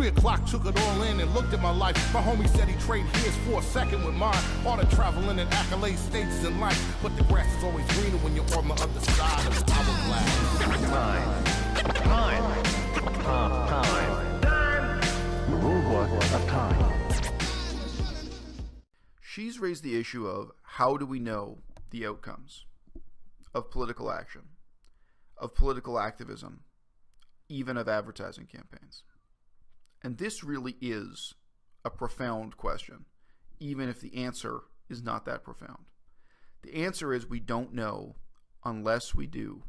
3 o'clock, took it all in and looked at my life. My homie said he traded his for a second with mine. All the traveling and accolades, stages in life. But the grass is always greener when you're on the other side of the hourglass. Time. The roadblock of time. She's raised the issue of how do we know the outcomes of political action, of political activism, even of advertising campaigns. And this really is a profound question, even if the answer is not that profound. The answer is we don't know unless we do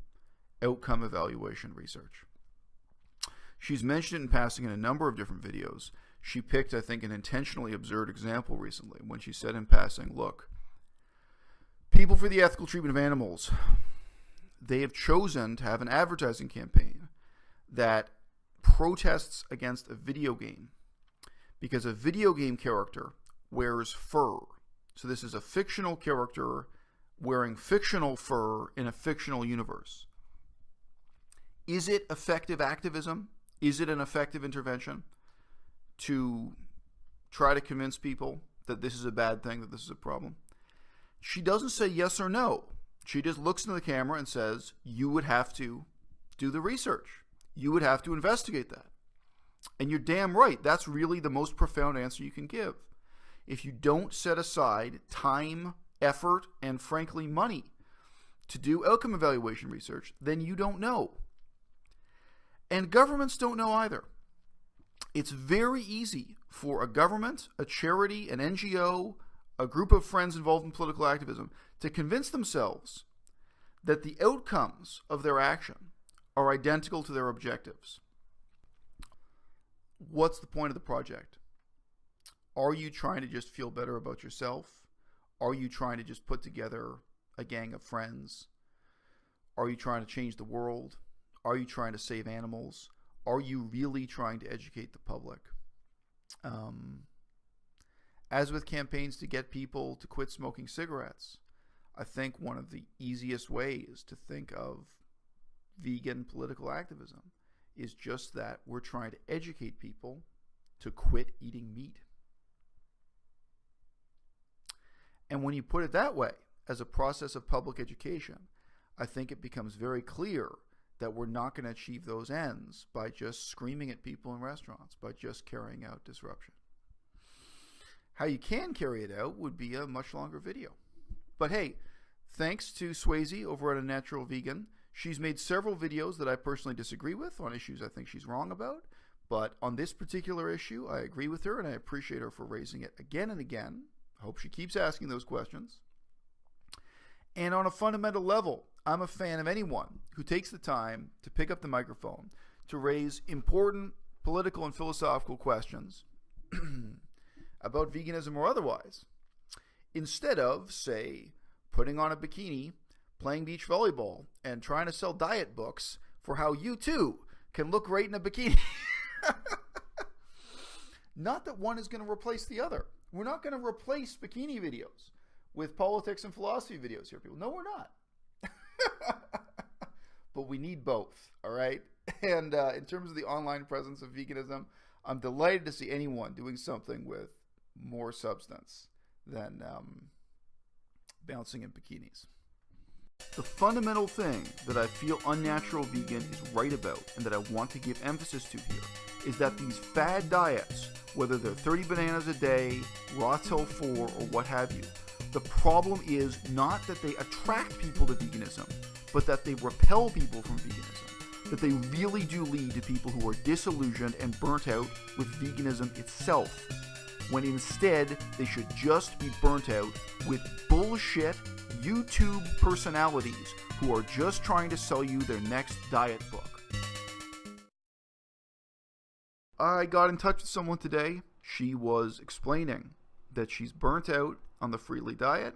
outcome evaluation research. She's mentioned it in passing in a number of different videos. She picked, I think, an intentionally absurd example recently when she said in passing, look, people for the ethical treatment of animals, they have chosen to have an advertising campaign that protests against a video game because a video game character wears fur. So this is a fictional character wearing fictional fur in a fictional universe. Is it effective activism? Is it an effective intervention to try to convince people that this is a bad thing, that this is a problem? She doesn't say yes or no. She just looks into the camera and says, you would have to do the research. You would have to investigate that. And you're damn right. That's really the most profound answer you can give. If you don't set aside time, effort, and frankly money to do outcome evaluation research, then you don't know. And governments don't know either. It's very easy for a government, a charity, an NGO, a group of friends involved in political activism to convince themselves that the outcomes of their action are identical to their objectives. What's the point of the project? Are you trying to just feel better about yourself? Are you trying to just put together a gang of friends? Are you trying to change the world? Are you trying to save animals? Are you really trying to educate the public? As with campaigns to get people to quit smoking cigarettes, I think one of the easiest ways to think of vegan political activism is just that we're trying to educate people to quit eating meat. And when you put it that way, as a process of public education, I think it becomes very clear that we're not going to achieve those ends by just screaming at people in restaurants, by just carrying out disruption. How you can carry it out would be a much longer video. But hey, thanks to Swayze over at Unnatural Vegan. She's made several videos that I personally disagree with on issues I think she's wrong about. But on this particular issue, I agree with her and I appreciate her for raising it again and again. I hope she keeps asking those questions. And on a fundamental level, I'm a fan of anyone who takes the time to pick up the microphone to raise important political and philosophical questions about veganism or otherwise, instead of, say, putting on a bikini, playing beach volleyball, and trying to sell diet books for how you too can look great in a bikini. Not that one is going to replace the other. We're not going to replace bikini videos with politics and philosophy videos here, people. No, we're not. But we need both, all right? And in terms of the online presence of veganism, I'm delighted to see anyone doing something with more substance than bouncing in bikinis. The fundamental thing that I feel Unnatural Vegan is right about and that I want to give emphasis to here is that these fad diets, whether they're 30 bananas a day, raw till 4, or what have you, the problem is not that they attract people to veganism, but that they repel people from veganism. That they really do lead to people who are disillusioned and burnt out with veganism itself, when instead they should just be burnt out with bullshit YouTube personalities who are just trying to sell you their next diet book. I got in touch with someone today. She was explaining that she's burnt out on the Freelee diet.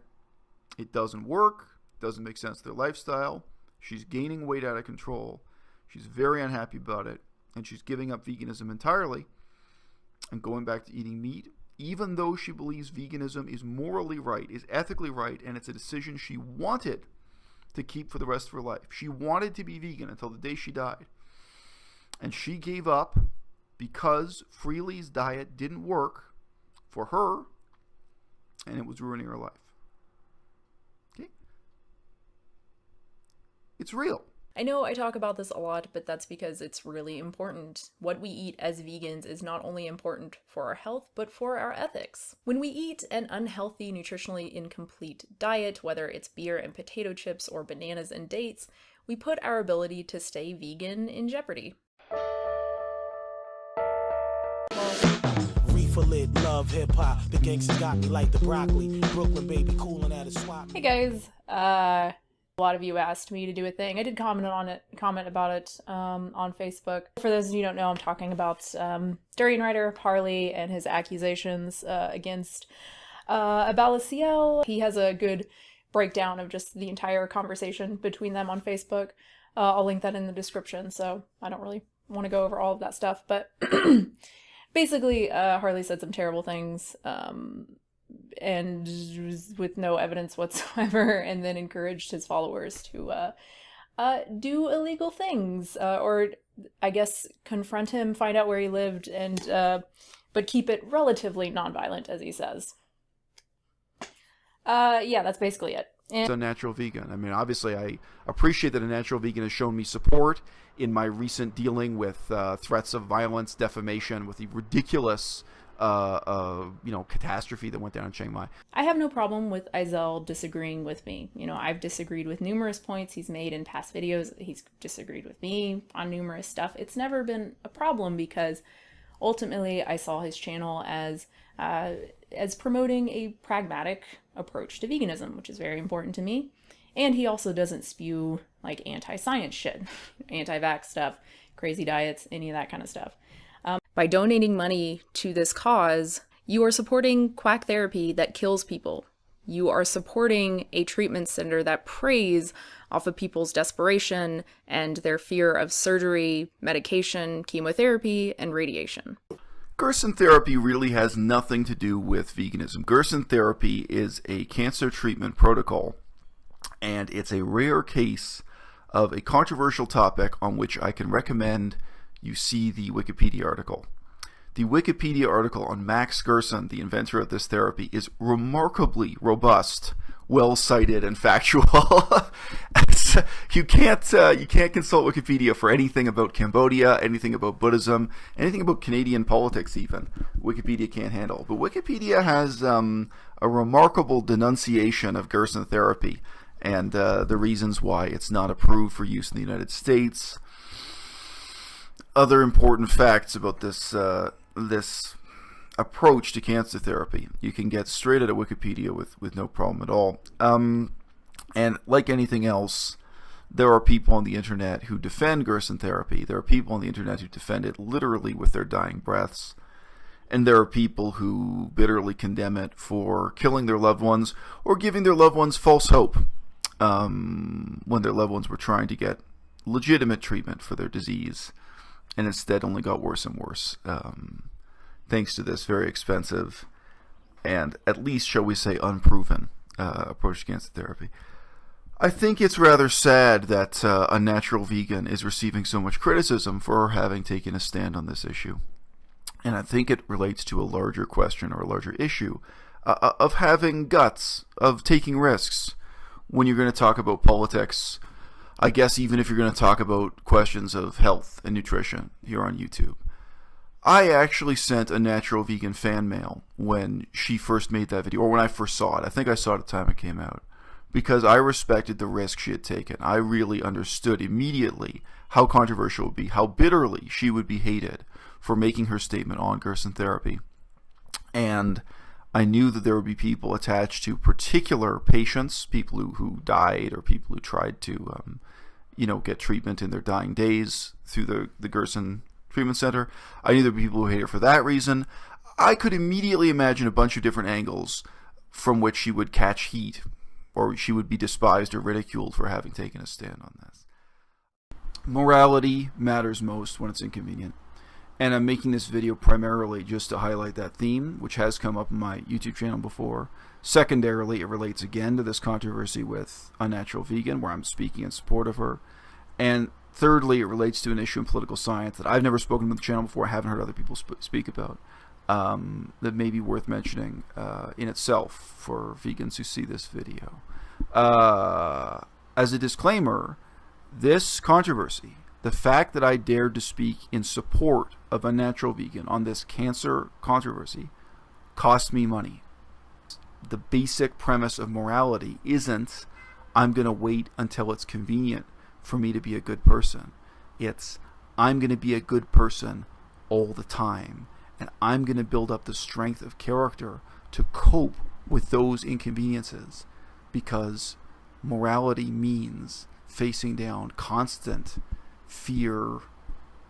It doesn't work, doesn't make sense to their lifestyle. She's gaining weight out of control. She's very unhappy about it, and she's giving up veganism entirely and going back to eating meat, even though she believes veganism is morally right, is ethically right, and it's a decision she wanted to keep for the rest of her life. She wanted to be vegan until the day she died. And she gave up because Freelee's diet didn't work for her and it was ruining her life. Okay? It's real. I know I talk about this a lot, but that's because it's really important. What we eat as vegans is not only important for our health, but for our ethics. When we eat an unhealthy, nutritionally incomplete diet, whether it's beer and potato chips or bananas and dates, we put our ability to stay vegan in jeopardy. Lit, love hip hop. The gangsters got me like the broccoli. Brooklyn baby cooling at a swap. Hey guys, a lot of you asked me to do a thing. I did comment about it on Facebook. For those of you who don't know, I'm talking about Durian writer Freelee and his accusations against à-bas-le-ciel. He has a good breakdown of just the entire conversation between them on Facebook. I'll link that in the description, so I don't really want to go over all of that stuff, but basically, Freelee said some terrible things, and with no evidence whatsoever, and then encouraged his followers to do illegal things, or I guess confront him, find out where he lived, and but keep it relatively nonviolent, as he says. Yeah, that's basically it. It's Unnatural Vegan. I mean, obviously, I appreciate that Unnatural Vegan has shown me support in my recent dealing with threats of violence, defamation, with the ridiculous, catastrophe that went down in Chiang Mai. I have no problem with Eisel disagreeing with me. You know, I've disagreed with numerous points he's made in past videos. He's disagreed with me on numerous stuff. It's never been a problem because ultimately I saw his channel as promoting a pragmatic approach to veganism, which is very important to me. And he also doesn't spew like anti-science shit, anti-vax stuff, crazy diets, any of that kind of stuff. By donating money to this cause, you are supporting quack therapy that kills people. You are supporting a treatment center that preys off of people's desperation and their fear of surgery, medication, chemotherapy, and radiation. Gerson Therapy really has nothing to do with veganism. Gerson Therapy is a cancer treatment protocol, and it's a rare case of a controversial topic on which I can recommend you see the Wikipedia article. The Wikipedia article on Max Gerson, the inventor of this therapy, is remarkably robust, well-cited, and factual. You can't consult Wikipedia for anything about Cambodia, anything about Buddhism, anything about Canadian politics even. Wikipedia can't handle. But Wikipedia has a remarkable denunciation of Gerson Therapy and the reasons why it's not approved for use in the United States. Other important facts about this approach to cancer therapy you can get straight out of Wikipedia with no problem at all. And like anything else, there are people on the internet who defend Gerson Therapy. There are people on the internet who defend it literally with their dying breaths. And there are people who bitterly condemn it for killing their loved ones or giving their loved ones false hope when their loved ones were trying to get legitimate treatment for their disease and instead only got worse and worse thanks to this very expensive and at least, shall we say, unproven approach to cancer therapy. I think it's rather sad that Unnatural Vegan is receiving so much criticism for having taken a stand on this issue. And I think it relates to a larger question or a larger issue of having guts, of taking risks when you're going to talk about politics. I guess even if you're going to talk about questions of health and nutrition here on YouTube. I actually sent Unnatural Vegan fan mail when she first made that video, or when I first saw it. I think I saw it at the time it came out, because I respected the risk she had taken. I really understood immediately how controversial it would be, how bitterly she would be hated for making her statement on Gerson Therapy. And I knew that there would be people attached to particular patients, people who died or people who tried to get treatment in their dying days through the Gerson Treatment Center. I knew there would be people who hated her for that reason. I could immediately imagine a bunch of different angles from which she would catch heat, or she would be despised or ridiculed for having taken a stand on this. Morality matters most when it's inconvenient. And I'm making this video primarily just to highlight that theme, which has come up on my YouTube channel before. Secondarily, it relates again to this controversy with Unnatural Vegan, where I'm speaking in support of her. And Thirdly, it relates to an issue in political science that I've never spoken about the channel before. I haven't heard other people speak about, that may be worth mentioning in itself for vegans who see this video. As a disclaimer, this controversy, the fact that I dared to speak in support of Unnatural Vegan on this cancer controversy, cost me money. The basic premise of morality isn't, I'm going to wait until it's convenient for me to be a good person. It's, I'm going to be a good person all the time, and I'm going to build up the strength of character to cope with those inconveniences, because morality means facing down constant fear,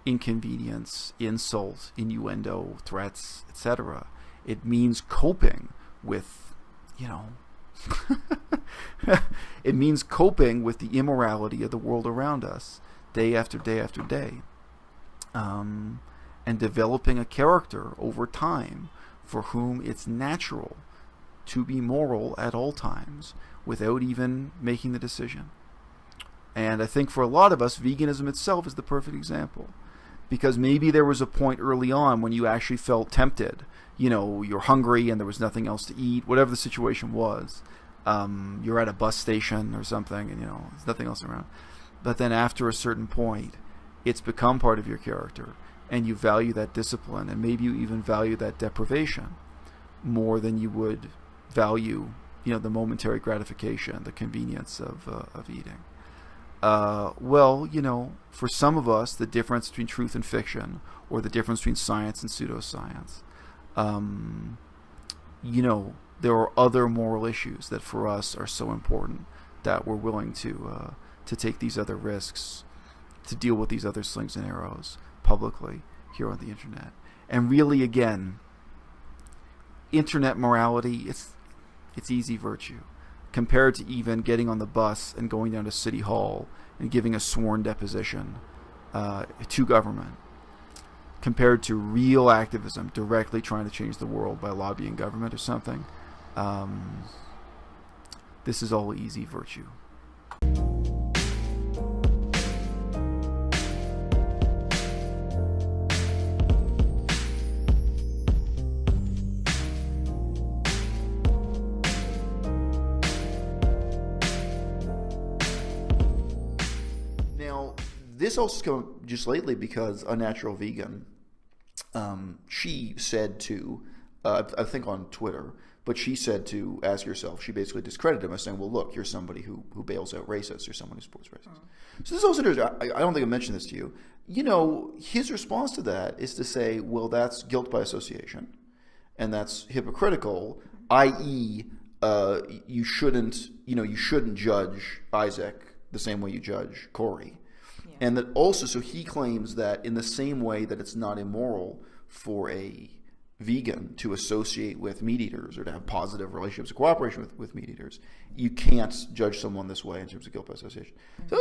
inconvenience, insult, innuendo, threats, etc. It means coping with, it means coping with the immorality of the world around us day after day after day, and developing a character over time for whom it's natural to be moral at all times without even making the decision. And I think for a lot of us, veganism itself is the perfect example, because maybe there was a point early on when you actually felt tempted. You're hungry and there was nothing else to eat, whatever the situation was. You're at a bus station or something and, there's nothing else around. But then after a certain point, it's become part of your character, and you value that discipline, and maybe you even value that deprivation more than you would value, the momentary gratification, the convenience of eating. For some of us, the difference between truth and fiction, or the difference between science and pseudoscience, there are other moral issues that for us are so important that we're willing to take these other risks, to deal with these other slings and arrows publicly here on the internet. And really, again, internet morality, it's easy virtue compared to even getting on the bus and going down to City Hall and giving a sworn deposition to government, compared to real activism, directly trying to change the world by lobbying government or something. This is all easy virtue. Now, this also has come up just lately because Unnatural Vegan, she said to, I think on Twitter, but she said to ask yourself, she basically discredited him by saying, well, look, you're somebody who bails out racists. You're someone who supports racists. So this is also interesting. I don't think I mentioned this to you. His response to that is to say, well, that's guilt by association, and that's hypocritical, i.e., you shouldn't judge Isaac the same way you judge Corey. Yeah. And that also, so he claims that in the same way that it's not immoral for a vegan to associate with meat eaters or to have positive relationships of cooperation with meat eaters, you can't judge someone this way in terms of guilt by association. So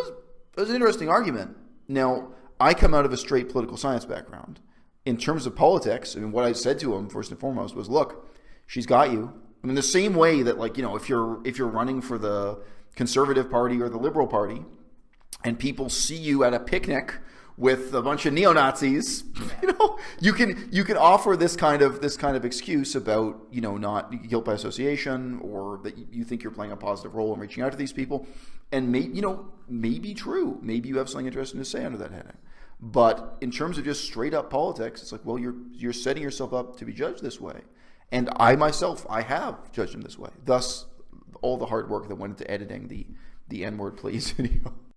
it was an interesting argument. Now, I come out of a straight political science background. In terms of politics, what I said to him first and foremost was, look, she's got you. The same way that, if you're running for the Conservative Party or the Liberal Party, and people see you at a picnic with a bunch of neo-Nazis, you can offer this kind of excuse about, not guilt by association, or that you think you're playing a positive role in reaching out to these people, and maybe true. Maybe you have something interesting to say under that heading. But in terms of just straight up politics, it's like, well, you're setting yourself up to be judged this way. And I myself, I have judged him this way. Thus, all the hard work that went into editing the N-word please video.